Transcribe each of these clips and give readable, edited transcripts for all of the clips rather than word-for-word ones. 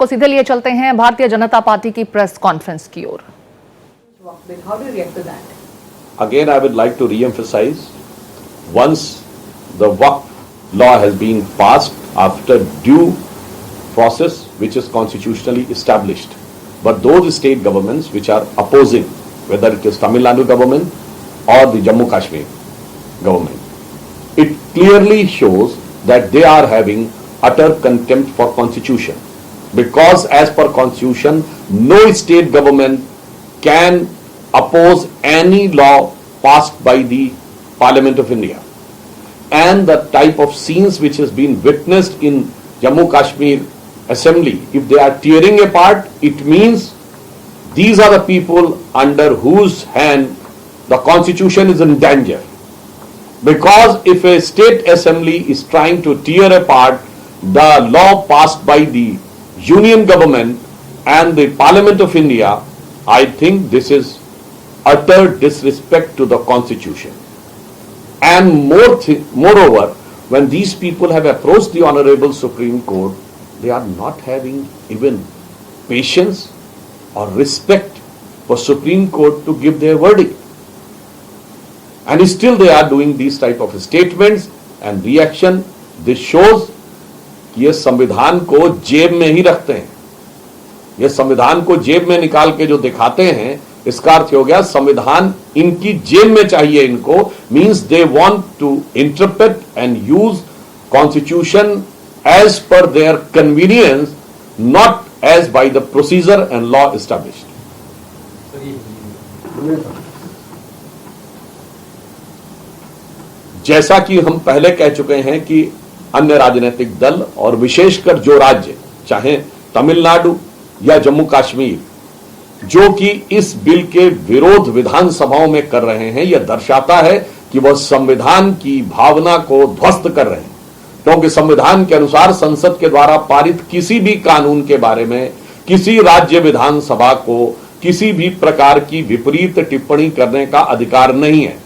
आपको सीधे लिए चलते हैं भारतीय जनता पार्टी की प्रेस कॉन्फ्रेंस की ओर। How do you react to that? Again, I would like to re-emphasize, once the Waqf law has been passed after due process which is constitutionally established, but those state governments which are opposing, whether it is Tamil Nadu government or the Jammu Kashmir government, it clearly shows that they are having utter contempt for constitution, because as per constitution no state government can oppose any law passed by the Parliament of India. And the type of scenes which has been witnessed in Jammu Kashmir assembly, if they are tearing apart, it means these are the people under whose hand the constitution is in danger. Because if a state assembly is trying to tear apart the law passed by the union government and the Parliament of India, I think this is utter disrespect to the constitution. And moreover, when these people have approached the Honorable Supreme Court, they are not having even patience or respect for Supreme Court to give their verdict. And still they are doing these type of statements and reaction. This shows कि ये संविधान को जेब में ही रखते हैं। ये संविधान को जेब में निकाल के जो दिखाते हैं, इसका अर्थ हो गया संविधान इनकी जेब में चाहिए इनको, means they want to interpret and use constitution as per their convenience, not as by the procedure and law established. जैसा कि हम पहले कह चुके हैं कि अन्य राजनीतिक दल और विशेषकर जो राज्य, चाहे तमिलनाडु या जम्मू कश्मीर, जो कि इस बिल के विरोध विधानसभाओं में कर रहे हैं, यह दर्शाता है कि वह संविधान की भावना को ध्वस्त कर रहे हैं। क्योंकि संविधान के अनुसार संसद के द्वारा पारित किसी भी कानून के बारे में किसी राज्य विधानसभा को किसी भी प्रकार की विपरीत टिप्पणी करने का अधिकार नहीं है।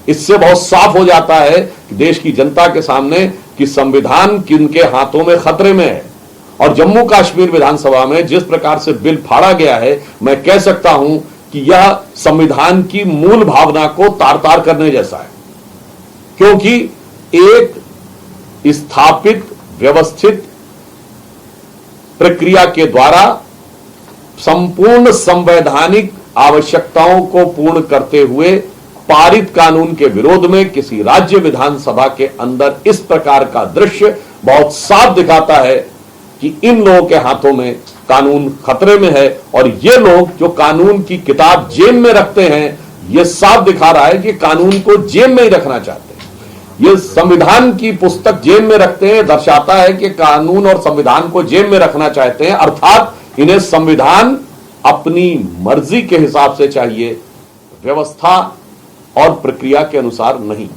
इससे बहुत साफ हो जाता है कि देश की जनता के सामने कि संविधान किनके हाथों में खतरे में है। और जम्मू कश्मीर विधानसभा में जिस प्रकार से बिल फाड़ा गया है, मैं कह सकता हूं कि यह संविधान की मूल भावना को तार तार करने जैसा है। क्योंकि एक स्थापित व्यवस्थित प्रक्रिया के द्वारा संपूर्ण संवैधानिक आवश्यकताओं को पूर्ण करते हुए पारित कानून के विरोध में किसी राज्य विधानसभा के अंदर इस प्रकार का दृश्य बहुत साफ दिखाता है कि इन लोगों के हाथों में कानून खतरे में है। और ये लोग जो कानून की किताब जेब में रखते हैं, ये साफ दिखा रहा है कि कानून को जेब में ही रखना चाहते हैं। ये संविधान की पुस्तक जेब में रखते हैं, दर्शाता है कि कानून और संविधान को जेब में रखना चाहते हैं। अर्थात इन्हें संविधान अपनी मर्जी के हिसाब से चाहिए, व्यवस्था और प्रक्रिया के अनुसार नहीं।